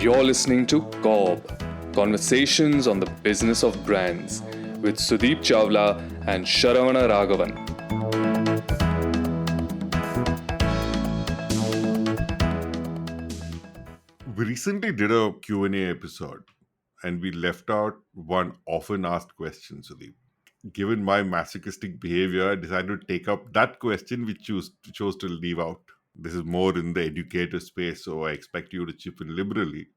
You're listening to COB Conversations on the Business of Brands with Sudeep Chawla and Sharavana Raghavan. We recently did a Q&A episode and we left out one often asked question, Sudeep. Given my masochistic behavior, I decided to take up that question we chose to leave out. This is more in the educator space, so I expect you to chip in liberally.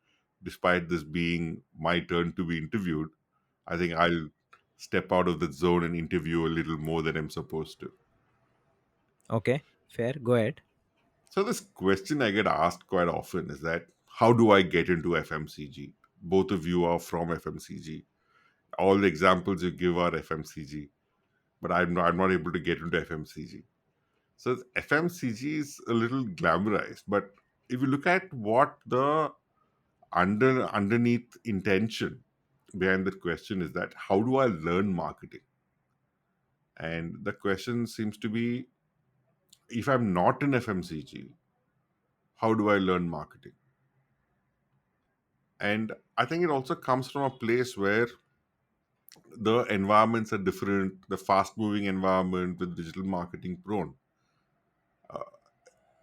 Despite this being my turn to be interviewed, I think I'll step out of the zone and interview a little more than I'm supposed to. Okay, fair. Go ahead. So this question I get asked quite often is that how do I get into FMCG? Both of you are from FMCG. All the examples you give are FMCG, but I'm not able to get into FMCG. So FMCG is a little glamorized, but if you look at what the underneath intention behind the question is that how do I learn marketing? And the question seems to be if I'm not in FMCG, how do I learn marketing? And I think it also comes from a place where the environments are different, the fast moving environment with digital marketing prone.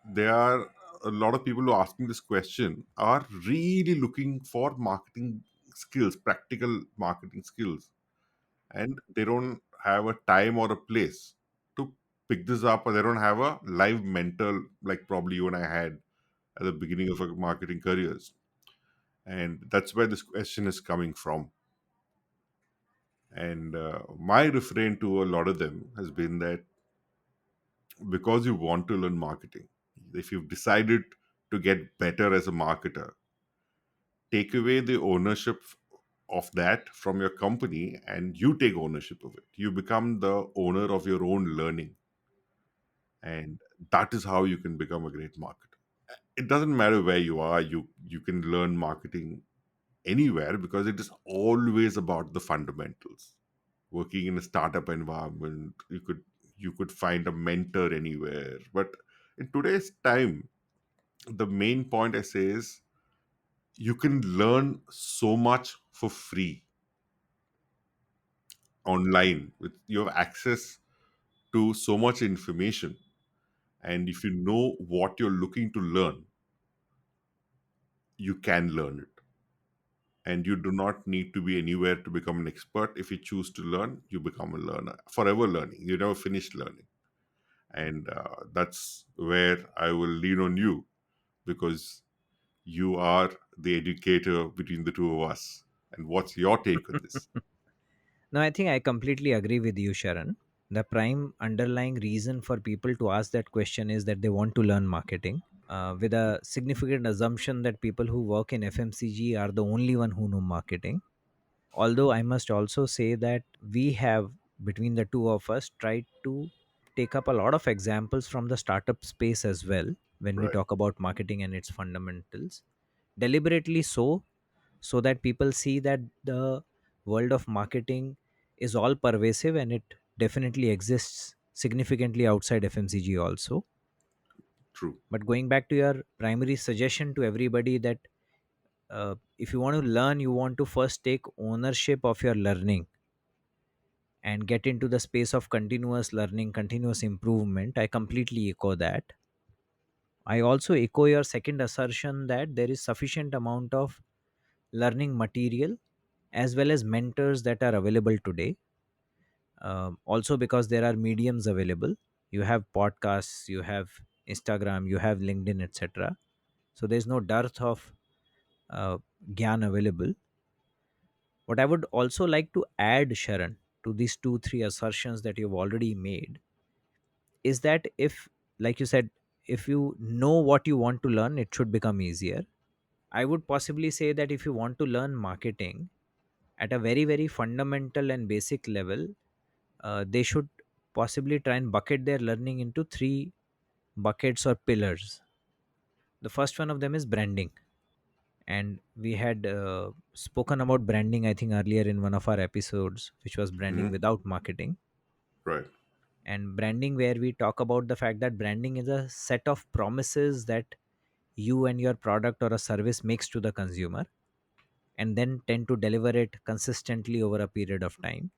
There are a lot of people who are asking this question are really looking for marketing skills, practical marketing skills, and they don't have a time or a place to pick this up, or they don't have a live mentor like probably you and I had at the beginning of our marketing careers. And that's where this question is coming from. And my refrain to a lot of them has been that because you want to learn marketing, if you've decided to get better as a marketer, take away the ownership of that from your company and you take ownership of it. You become the owner of your own learning. And that is how you can become a great marketer. It doesn't matter where you are, you can learn marketing anywhere because it is always about the fundamentals. Working in a startup environment, you could find a mentor anywhere. But in today's time, the main point I say is you can learn so much for free online. With you have access to so much information, and if you know what you're looking to learn, you can learn it. And you do not need to be anywhere to become an expert. If you choose to learn, you become a learner, forever learning. You never finish learning. And that's where I will lean on you, because you are the educator between the two of us. And what's your take on this? No, I think I completely agree with you, Sharan. The prime underlying reason for people to ask that question is that they want to learn marketing, with a significant assumption that people who work in FMCG are the only one who know marketing. Although I must also say that we have, between the two of us, tried to take up a lot of examples from the startup space as well when we Right. talk about marketing and its fundamentals. Deliberately so that people see that the world of marketing is all pervasive and it definitely exists significantly outside FMCG also. True. But going back to your primary suggestion to everybody that if you want to learn, you want to first take ownership of your learning and get into the space of continuous learning, continuous improvement. I completely echo that. I also echo your second assertion that there is sufficient amount of learning material as well as mentors that are available today. Also, because there are mediums available, you have podcasts, you have Instagram, you have LinkedIn, etc. So there's no dearth of uh, gyan available. What I would also like to add, Sharon, to these two, three assertions that you've already made is that if, like you said, if you know what you want to learn, it should become easier. I would possibly say that if you want to learn marketing at a very, very fundamental and basic level, they should possibly try and bucket their learning into three buckets or pillars. The first one of them is branding. And we had spoken about branding, I think, earlier in one of our episodes, which was branding Hmm. without marketing. Right. And branding, where we talk about the fact that branding is a set of promises that you and your product or a service makes to the consumer, and then tend to deliver it consistently over a period of time.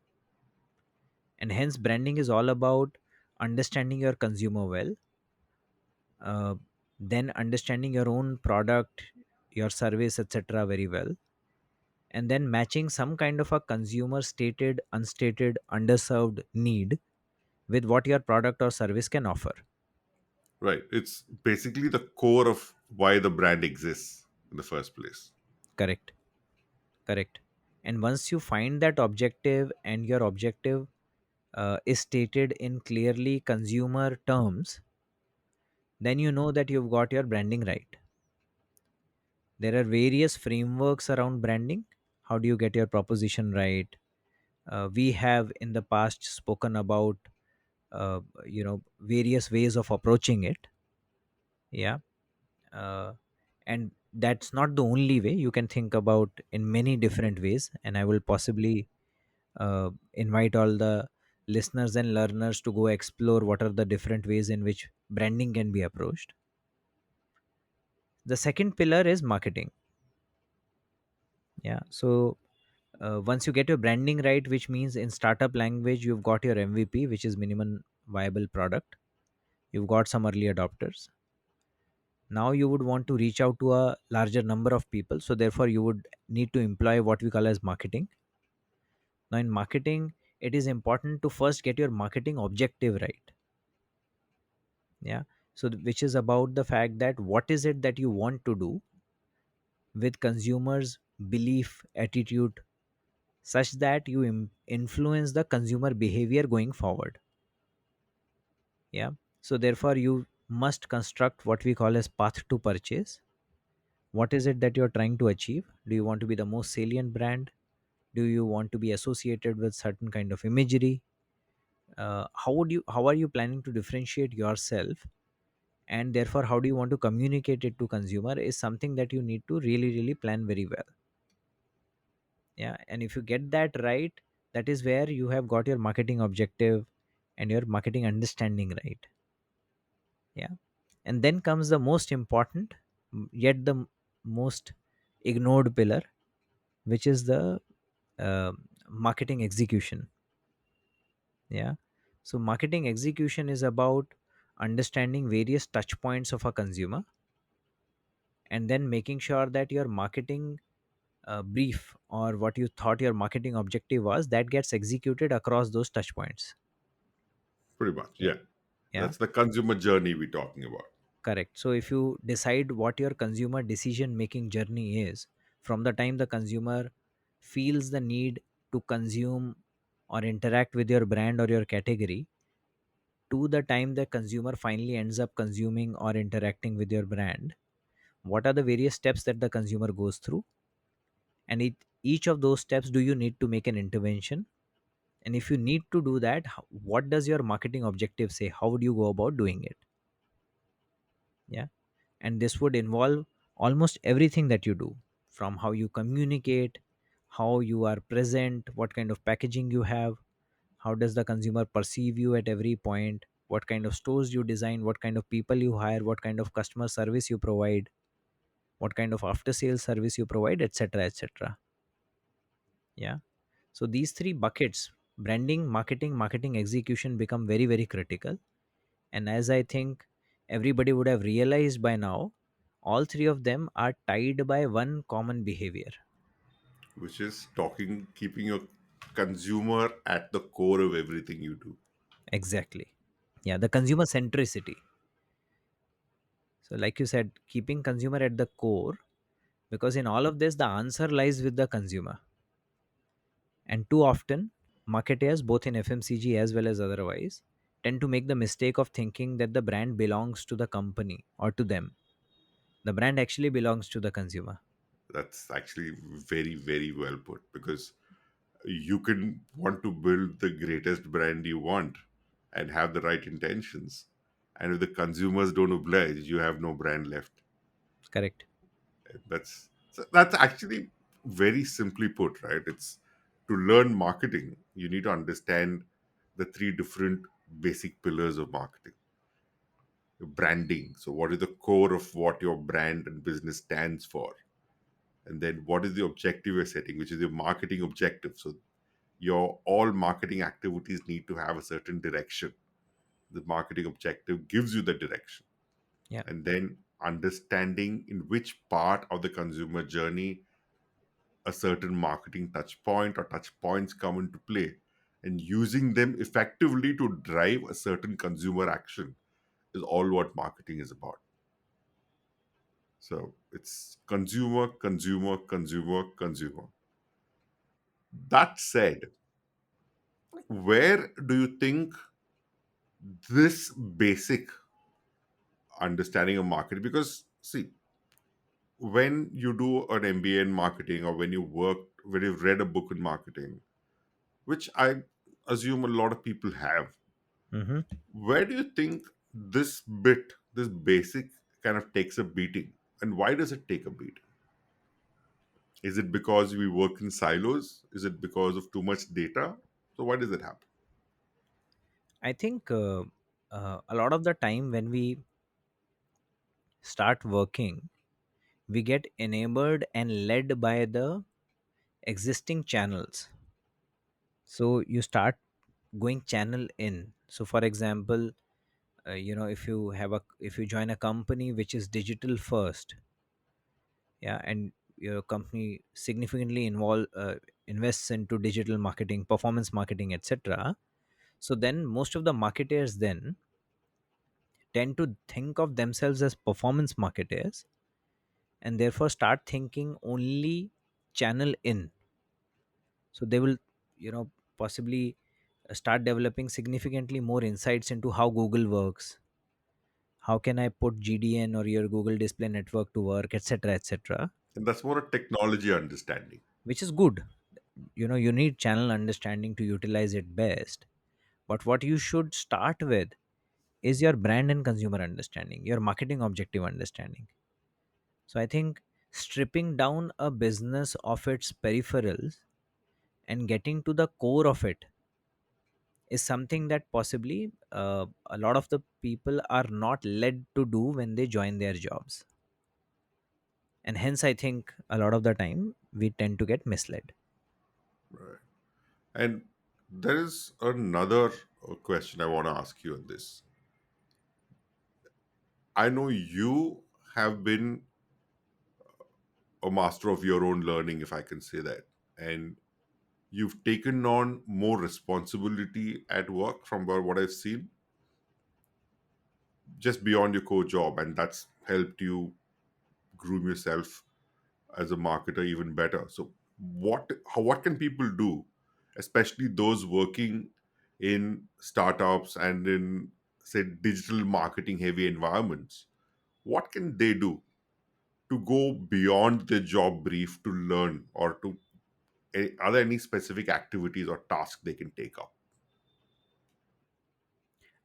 And hence branding is all about understanding your consumer well, uh, then understanding your own product, your service, etc. very well, and then matching some kind of a consumer stated, unstated, underserved need with what your product or service can offer. Right. It's basically the core of why the brand exists in the first place. Correct. Correct. And once you find that objective, and your objective is stated in clearly consumer terms, then you know that you've got your branding right. There are various frameworks around branding. How do you get your proposition right? We have in the past spoken about various ways of approaching it. Yeah. uh, and that's not the only way. You can think about in many different ways, and I will possibly invite all the listeners and learners to go explore what are the different ways in which branding can be approached. The second pillar is marketing. Yeah. So once you get your branding right, which means in startup language, you've got your MVP, which is minimum viable product. You've got some early adopters. Now you would want to reach out to a larger number of people. So therefore, you would need to employ what we call as marketing. Now, in marketing, it is important to first get your marketing objective right. Yeah. So which is about the fact that what is it that you want to do with consumers' belief, attitude, such that you influence the consumer behavior going forward. Yeah. So therefore, you must construct what we call as path to purchase. What is it that you're trying to achieve? Do you want to be the most salient brand? Do you want to be associated with certain kind of imagery? How are you planning to differentiate yourself, and therefore how do you want to communicate it to consumer is something that you need to really plan very well. Yeah. And if you get that right, that is where you have got your marketing objective and your marketing understanding right. Yeah. And then comes the most important, yet the most ignored pillar, which is the uh, marketing execution. Yeah. So marketing execution is about understanding various touch points of a consumer, and then making sure that your marketing brief, or what you thought your marketing objective was, that gets executed across those touch points. Pretty much. Yeah. Yeah. Yeah. That's the consumer journey we're talking about. Correct. So if you decide what your consumer decision making journey is, from the time the consumer feels the need to consume or interact with your brand or your category, to the time the consumer finally ends up consuming or interacting with your brand, what are the various steps that the consumer goes through? And each of those steps, do you need to make an intervention? And if you need to do that, what does your marketing objective say? How would you go about doing it? Yeah. And this would involve almost everything that you do, from how you communicate, how you are present, what kind of packaging you have, how does the consumer perceive you at every point, what kind of stores you design, what kind of people you hire, what kind of customer service you provide, what kind of after sales service you provide, etc., etc. Yeah. So these three buckets, branding, marketing execution, become very critical. And as I think everybody would have realized by now, all three of them are tied by one common behavior. Which is talking, keeping your consumer at the core of everything you do. Exactly. Yeah, the consumer centricity. So, like you said, keeping consumer at the core, because in all of this, the answer lies with the consumer. And too often, marketers, both in FMCG as well as otherwise, tend to make the mistake of thinking that the brand belongs to the company or to them. The brand actually belongs to the consumer. That's actually very well put, because you can want to build the greatest brand you want and have the right intentions. And if the consumers don't oblige, you have no brand left. Correct. That's actually very simply put, right? It's to learn marketing, you need to understand the three different basic pillars of marketing. branding. So, what is the core of what your brand and business stands for? And then, what is the objective you're setting, which is your marketing objective? So, your all marketing activities need to have a certain direction. The marketing objective gives you the direction. Yeah. And then, understanding in which part of the consumer journey a certain marketing touch point or touch points come into play, and using them effectively to drive a certain consumer action is all what marketing is about. So it's consumer, consumer, consumer, consumer. That said, where do you think this basic understanding of marketing? Because see, when you do an MBA in marketing, or when you've read a book in marketing, which I assume a lot of people have, Hmm. where do you think this basic kind of takes a beating? And why does it take a beating? Is it because we work in silos? Is it because of too much data? So why does it happen? I think a lot of the time when we start working, we get enabled and led by the existing channels. So you start going channel in. So for example, if you join a company which is digital first, yeah, and your company significantly invests into digital marketing, performance marketing, etc. So then most of the marketers then tend to think of themselves as performance marketers, and therefore start thinking only channel in. So they will, possibly start developing significantly more insights into how Google works, how can I put GDN or your Google Display Network to work, etc., etc., And that's more a technology understanding. which is good. You need channel understanding to utilize it best. But what you should start with is your brand and consumer understanding, your marketing objective understanding. So I think stripping down a business of its peripherals and getting to the core of it is something that possibly a lot of the people are not led to do when they join their jobs. And hence, I think a lot of the time we tend to get misled. Right. And there is another question I want to ask you on this. I know you have been a master of your own learning, if I can say that. And you've taken on more responsibility at work from what I've seen, just beyond your core job. And that's helped you groom yourself as a marketer even better. So what can people do, especially those working in startups and in, say, digital marketing heavy environments? What can they do to go beyond their job brief to learn, or to are there any specific activities or tasks they can take up?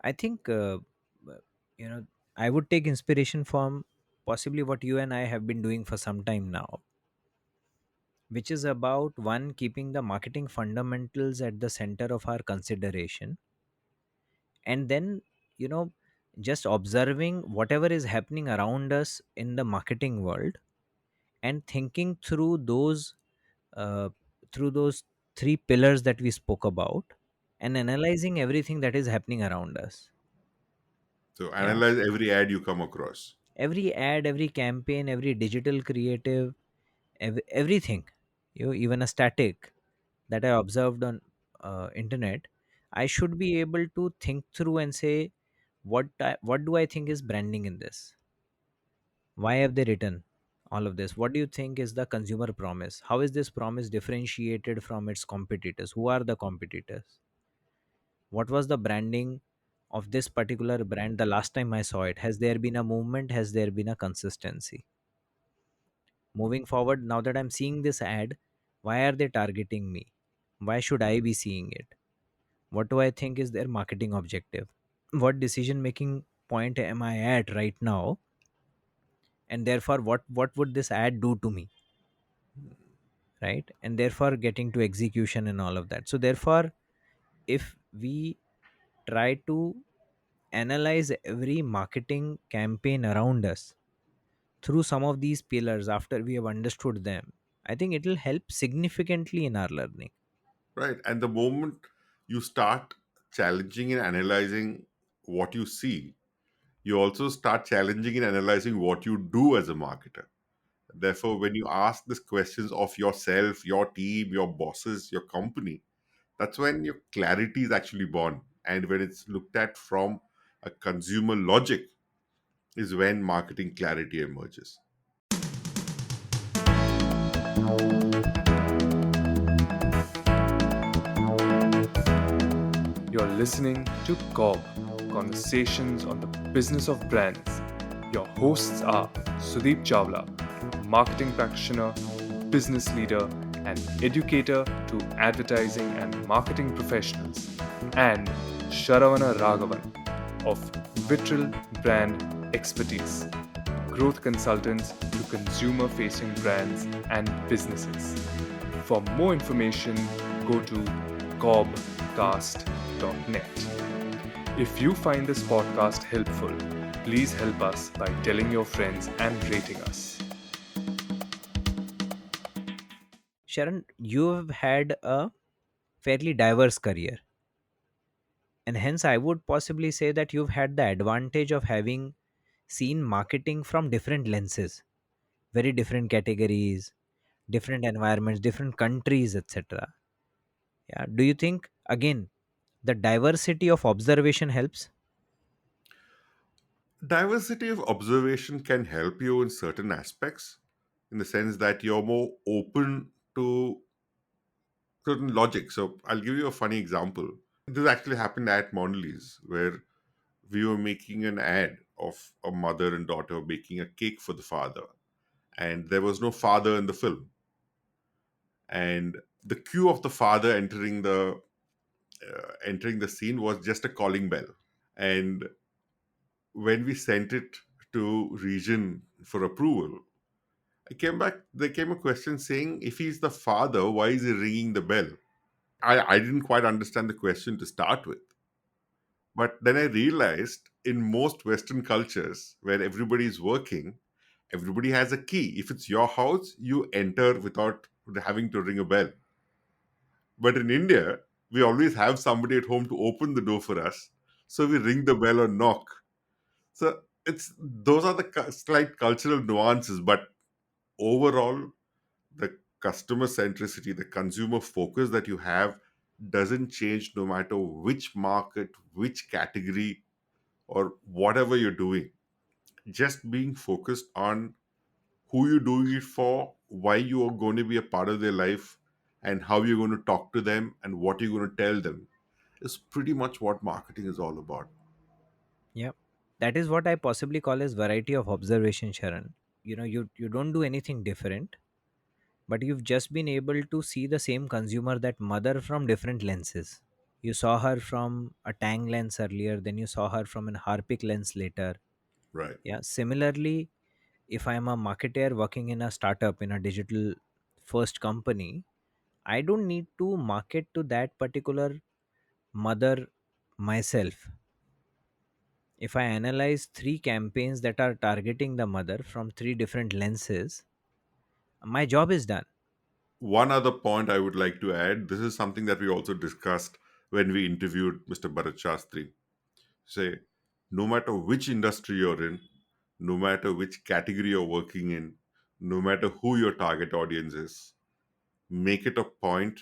I think, uh, you know, I would take inspiration from possibly what you and I have been doing for some time now, which is about one, keeping the marketing fundamentals at the center of our consideration, and then, you know, just observing whatever is happening around us in the marketing world and thinking uh, through those three pillars that we spoke about, and analyzing everything that is happening around us. So Yeah, analyze every ad you come across. every ad, every campaign, every digital creative, everything, even a static that I observed on internet, I should be able to think through and say, what do I think is branding in this? Why have they written all of this? What do you think is the consumer promise? How is this promise differentiated from its competitors? Who are the competitors? What was the branding of this particular brand the last time I saw it? Has there been a movement? Has there been a consistency? Moving forward, now that I'm seeing this ad, why are they targeting me? Why should I be seeing it? What do I think is their marketing objective? What decision making point am I at right now? And therefore, what would this ad do to me? Right? And therefore, getting to execution and all of that. So, therefore, if we try to analyze every marketing campaign around us through some of these pillars after we have understood them, I think it will help significantly in our learning. Right. And the moment you start challenging and analyzing what you see, you also start challenging and analyzing what you do as a marketer. Therefore, when you ask these questions of yourself, your team, your bosses, your company, that's when your clarity is actually born. And when it's looked at from a consumer logic, is when marketing clarity emerges. You're listening to COB, Conversations on the Business of Brands. Your hosts are Sudeep Chawla, marketing practitioner, business leader, and educator to advertising and marketing professionals, and Sharavana Raghavan of Vitral Brand Expertise, growth consultants to consumer facing brands and businesses. For more information, go to cobcast.net. If you find this podcast helpful, please help us by telling your friends and rating us. Sharon, you have had a fairly diverse career, and hence I would possibly say that you've had the advantage of having seen marketing from different lenses, very different categories, different environments, different countries, etc. Yeah. Do you think, again, the diversity of observation helps? Diversity of observation can help you in certain aspects, in the sense that you're more open to certain logic. So I'll give you a funny example. This actually happened at Mondelez, where we were making an ad of a mother and daughter baking a cake for the father, and there was no father in the film. And the cue of the father entering the scene was just a calling bell. And when we sent it to region for approval, I came back. There came a question saying, if he's the father, why is he ringing the bell? I didn't quite understand the question to start with. But then I realized in most Western cultures where everybody is working, everybody has a key. If it's your house, you enter without having to ring a bell. But in India, we always have somebody at home to open the door for us. So we ring the bell or knock. So it's those are the slight cultural nuances, but overall, the customer centricity, the consumer focus that you have doesn't change no matter which market, which category, or whatever you're doing. Just being focused on who you're doing it for, why you are going to be a part of their life, and how you're going to talk to them and what you're going to tell them is pretty much what marketing is all about. Yeah. That is what I possibly call as variety of observation, Sharon. You don't do anything different, but you've just been able to see the same consumer, that mother, from different lenses. You saw her from a Tang lens earlier, then you saw her from an Harpic lens later. Right. Yeah. Similarly, if I'm a marketer working in a startup in a digital first company, I don't need to market to that particular mother myself. If I analyze three campaigns that are targeting the mother from three different lenses, my job is done. One other point I would like to add, this is something that we also discussed when we interviewed Mr. Bharat Shastri. Say, no matter which industry you're in, no matter which category you're working in, no matter who your target audience is, make it a point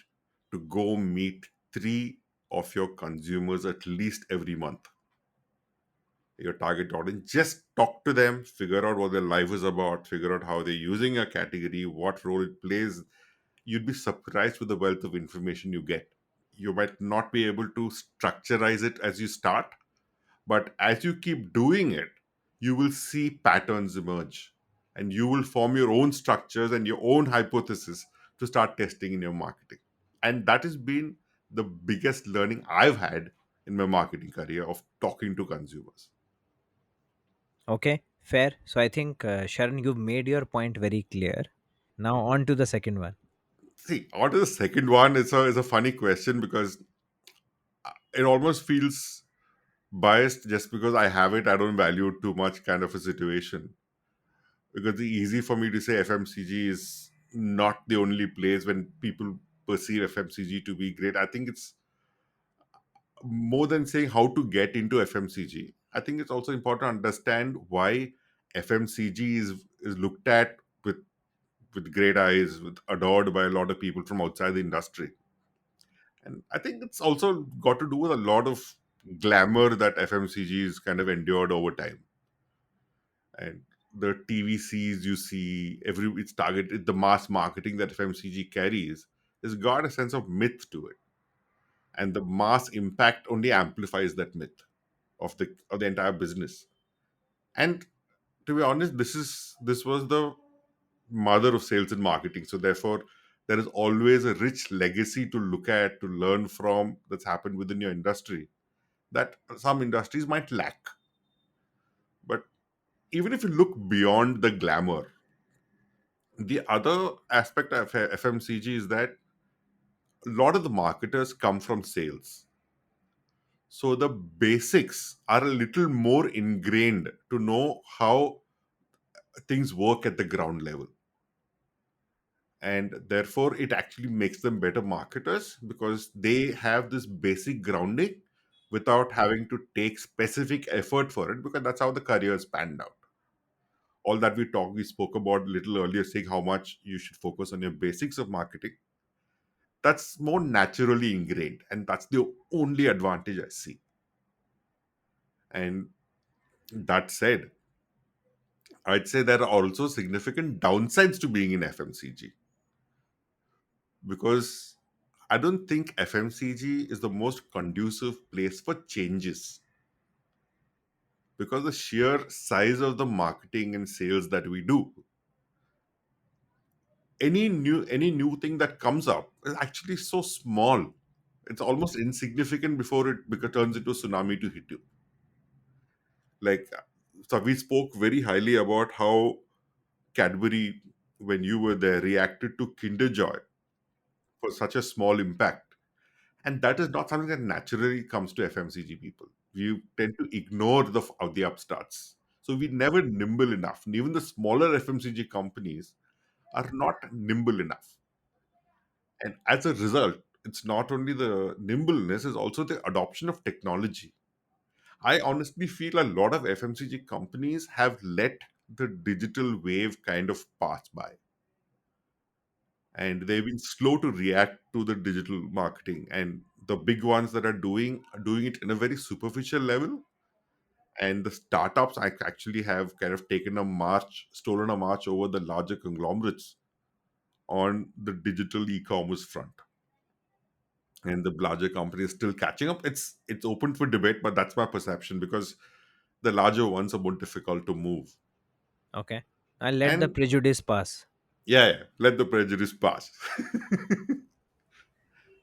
to go meet three of your consumers at least every month. Your target audience, just talk to them, figure out what their life is about, figure out how they're using a category, what role it plays. You'd be surprised with the wealth of information you get. You might not be able to structurize it as you start, but as you keep doing it, you will see patterns emerge and you will form your own structures and your own hypothesis to start testing in your marketing. And that has been the biggest learning I've had in my marketing career of talking to consumers. Okay, fair. So I think, Sharon, you've made your point very clear. Now on to the second one. See, on to the second one, is a funny question because it almost feels biased just because I have it, I don't value it too much kind of a situation. Because it's easy for me to say FMCG is not the only place when people perceive FMCG to be great. I think it's more than saying how to get into FMCG. I think it's also important to understand why FMCG is looked at with great eyes, with adored by a lot of people from outside the industry. And I think it's also got to do with a lot of glamour that FMCG has kind of endured over time. And the TVCs you see, it's targeted, the mass marketing that FMCG carries has got a sense of myth to it. And the mass impact only amplifies that myth of the entire business. And to be honest, this was the mother of sales and marketing. So therefore, there is always a rich legacy to look at, to learn from, that's happened within your industry that some industries might lack. But even if you look beyond the glamour, the other aspect of FMCG is that a lot of the marketers come from sales. So the basics are a little more ingrained to know how things work at the ground level. And therefore, it actually makes them better marketers because they have this basic grounding without having to take specific effort for it, because that's how the careers panned out. All that we spoke about a little earlier, saying how much you should focus on your basics of marketing. That's more naturally ingrained, and that's the only advantage I see. And that said, I'd say there are also significant downsides to being in FMCG, because I don't think FMCG is the most conducive place for changes, because the sheer size of the marketing and sales that we do, any new thing that comes up is actually so small. It's almost insignificant before turns into a tsunami to hit you. Like, so we spoke very highly about how Cadbury, when you were there, reacted to Kinder Joy for such a small impact. And that is not something that naturally comes to FMCG people. We tend to ignore the upstarts. So we never nimble enough. And even the smaller FMCG companies are not nimble enough. And as a result, it's not only the nimbleness, it's also the adoption of technology. I honestly feel a lot of FMCG companies have let the digital wave kind of pass by, and they've been slow to react to the digital marketing. And the big ones that are doing it in a very superficial level, and the startups actually have kind of stolen a march over the larger conglomerates on the digital e-commerce front. And the larger company is still catching up. It's open for debate, but that's my perception, because the larger ones are more difficult to move. Okay. I'll let the And prejudice pass. yeah, let the prejudice pass.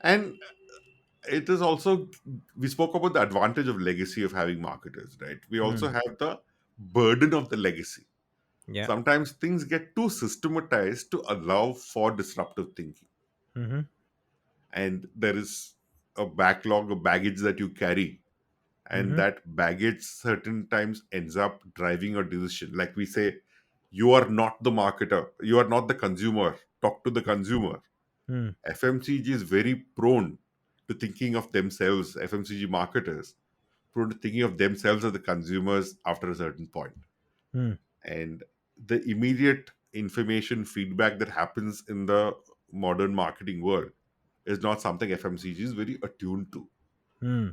And it is also, we spoke about the advantage of legacy of having marketers, right? We also Hmm. have the burden of the legacy. Yeah. Sometimes things get too systematized to allow for disruptive thinking, Mm-hmm. and there is a backlog of baggage that you carry, and Mm-hmm. that baggage certain times ends up driving your decision. Like we say, you are not the marketer, you are not the consumer, talk to the consumer. Hmm. FMCG is very prone to thinking of themselves, FMCG marketers prone to thinking of themselves as the consumers after a certain point. Hmm. And the immediate information feedback that happens in the modern marketing world is not something FMCG is very attuned to. Hmm.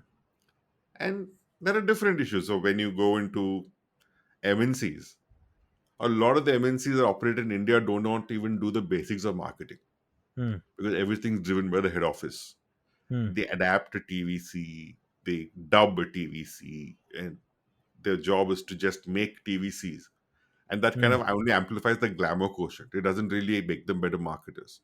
And there are different issues. So when you go into MNCs, a lot of the MNCs that operate in India do not even do the basics of marketing, Hmm. because everything's driven by the head office. Hmm. They adapt a TVC, they dub a TVC, and their job is to just make TVCs. And that kind Hmm. of only amplifies the glamour quotient. It doesn't really make them better marketers.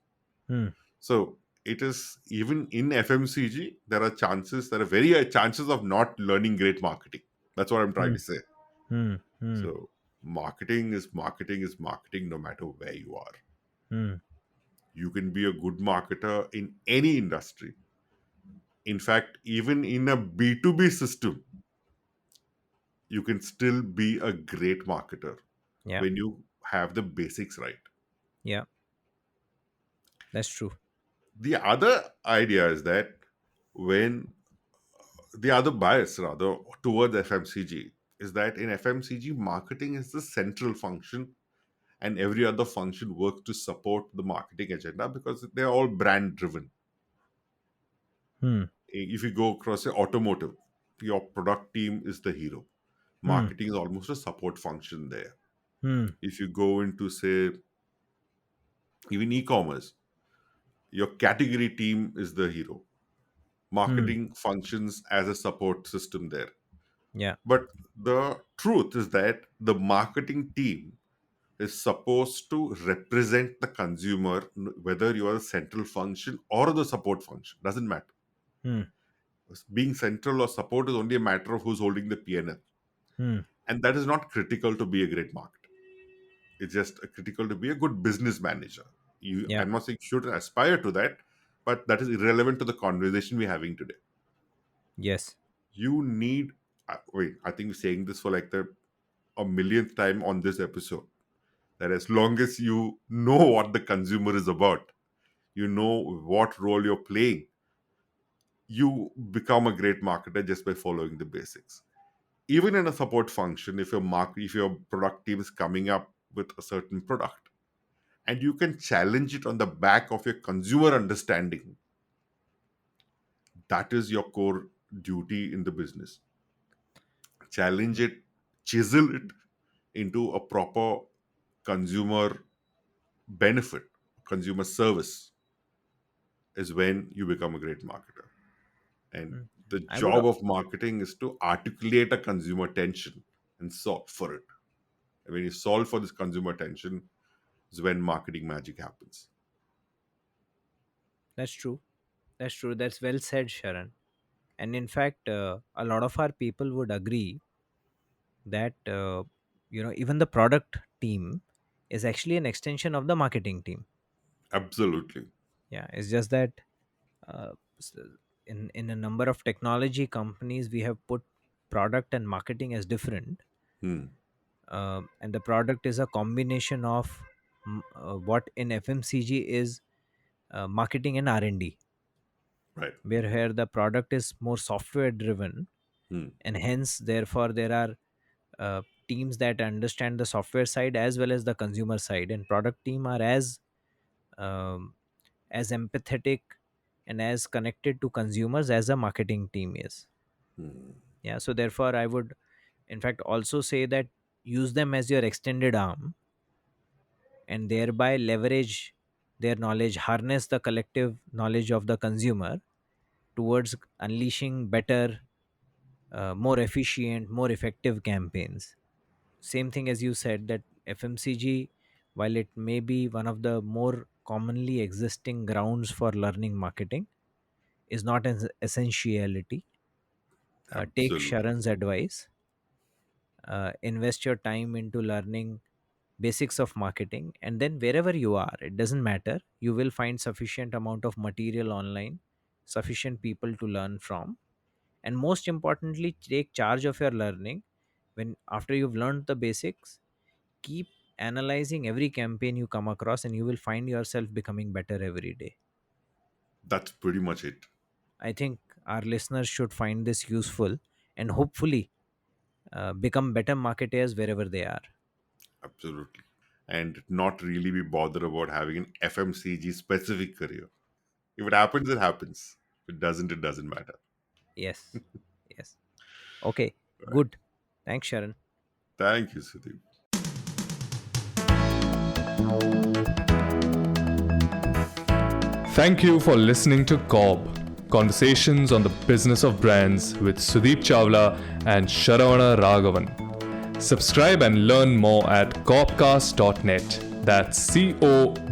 Hmm. So it is, even in FMCG, there are very high chances of not learning great marketing. That's what I'm trying Hmm. to say. Hmm. Hmm. So marketing no matter where you are. Hmm. You can be a good marketer in any industry. In fact, even in a B2B system, you can still be a great marketer Yeah. when you have the basics right. Yeah. That's true. The other idea is that when the other bias rather towards FMCG is that in FMCG, marketing is the central function and every other function works to support the marketing agenda because they're all brand driven. Hmm. If you go across say automotive, your product team is the hero. Hmm. Marketing is almost a support function there. Hmm. If you go into say even e-commerce, your category team is the hero. Hmm. Marketing functions as a support system there. Yeah. But the truth is that the marketing team is supposed to represent the consumer, whether you are the central function or the support function, doesn't matter. Hmm. Being central or support is only a matter of who's holding the P&L. Hmm. And that is not critical to be a great marketer. It's just critical to be a good business manager. Yeah. I'm not saying you should aspire to that, but that is irrelevant to the conversation we're having today. Yes. You need, wait, I think we're saying this for like the a millionth time on this episode, that as long as you know what the consumer is about, you know what role you're playing, you become a great marketer just by following the basics. Even in a support function, if your product team is coming up with a certain product and you can challenge it on the back of your consumer understanding, that is your core duty in the business. Challenge it, chisel it into a proper consumer benefit, consumer service, is when you become a great marketer. And Hmm. the I would job of marketing is to articulate a consumer tension and solve for it. And when you solve for this consumer tension, is when marketing magic happens. That's true. That's true. That's well said, Sharan. And in fact, a lot of our people would agree that even the product team is actually an extension of the marketing team. Absolutely. Yeah, it's just that uh, s- in a number of technology companies we have put product and marketing as different, Hmm. and the product is a combination of what in FMCG is marketing and R&D, Right. where here the product is more software driven, Hmm. and hence therefore there are teams that understand the software side as well as the consumer side, and product team are um, as empathetic and as connected to consumers as a marketing team is. Hmm. Yeah, so therefore I would in fact also say that use them as your extended arm and thereby leverage their knowledge, harness the collective knowledge of the consumer towards unleashing better, more efficient, more effective campaigns. Same thing as you said that FMCG, while it may be one of the more commonly existing grounds for learning marketing, is not an essentiality. Take Absolutely. Sharan's advice. Invest your time into learning basics of marketing, and then wherever you are, it doesn't matter. You will find sufficient amount of material online, sufficient people to learn from, and most importantly, take charge of your learning. When after you've learned the basics, keep analyzing every campaign you come across, and you will find yourself becoming better every day. That's pretty much it. I think our listeners should find this useful and hopefully become better marketers wherever they are. Absolutely. And not really be bothered about having an FMCG specific career. If it happens, it happens. If it doesn't, it doesn't matter. Yes. Yes. Okay. Right. Good. Thanks, Sharon. Thank you, Sudeep. Thank you for listening to COB, Conversations on the Business of Brands with Sudeep Chawla and Sharavana Raghavan. Subscribe and learn more at cobcast.net. That's COBBCAST.net.